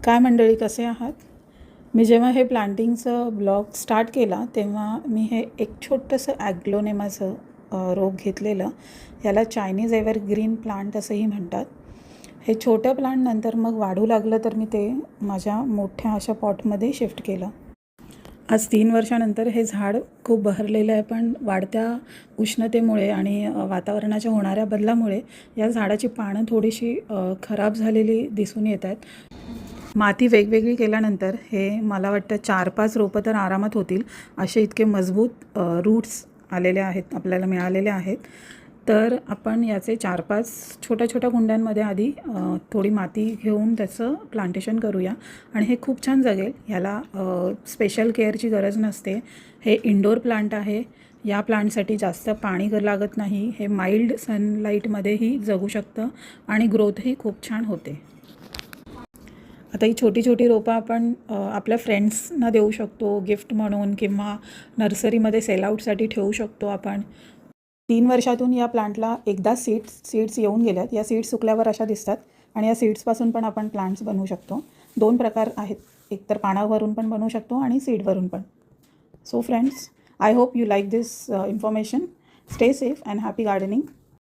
काय मंडळी, कसे आहात? मी जेव्हा हे प्लांटिंगचं ब्लॉग स्टार्ट केला तेव्हा मी हे एक छोटंसं ॲग्लोनेमाचं रोप घेतलेलं. याला चायनीज एव्हरग्रीन प्लांट असंही म्हणतात. हे छोटं प्लांट नंतर मग वाढू लागलं तर मी ते माझ्या मोठ्या अशा पॉटमध्ये शिफ्ट केलं. आज 3 वर्षानंतर हे झाड खूप बहरलेलं आहे, पण वाढत्या उष्णतेमुळे आणि वातावरणाच्या होणाऱ्या बदलामुळे या झाडाची पानं थोडीशी खराब झालेली दिसून येत आहेत. माती वेगवेगळी केल्यानंतर हे मला वाटतं 4-5 रोपं तर आरामात होतील, असे इतके मजबूत रूट्स आलेले आहेत, आपल्याला मिळालेले आहेत. तर आपण याचे 4-5 छोट्या-छोट्या कुंड्यांमध्ये आधी थोडी माती घेऊन त्याचं प्लांटेशन करूया आणि हे खूप छान जगेल. ह्याला स्पेशल केअरची गरज नसते. हे इंडोर प्लांट आहे. या प्लांटसाठी जास्त पाणी लागत नाही. हे माइल्ड सनलाईटमध्येही जगू शकतं आणि ग्रोथही खूप छान होते. आता ही छोटी छोटी रोपं आपण आपल्या फ्रेंड्सना देऊ शकतो गिफ्ट म्हणून, किंवा नर्सरीमध्ये सेल आउटसाठी ठेवू शकतो आपण. 3 वर्षातून या प्लांटला एकदा सीड्स येऊन गेल्यात. या सीड्स सुकल्यावर अशा दिसतात आणि या सीड्सपासून पण आपण प्लांट्स बनवू शकतो. 2 प्रकार आहेत, एक तर पानावरून पण बनवू शकतो आणि सीडवरून पण. So friends, I hope you like this information. Stay safe and happy gardening.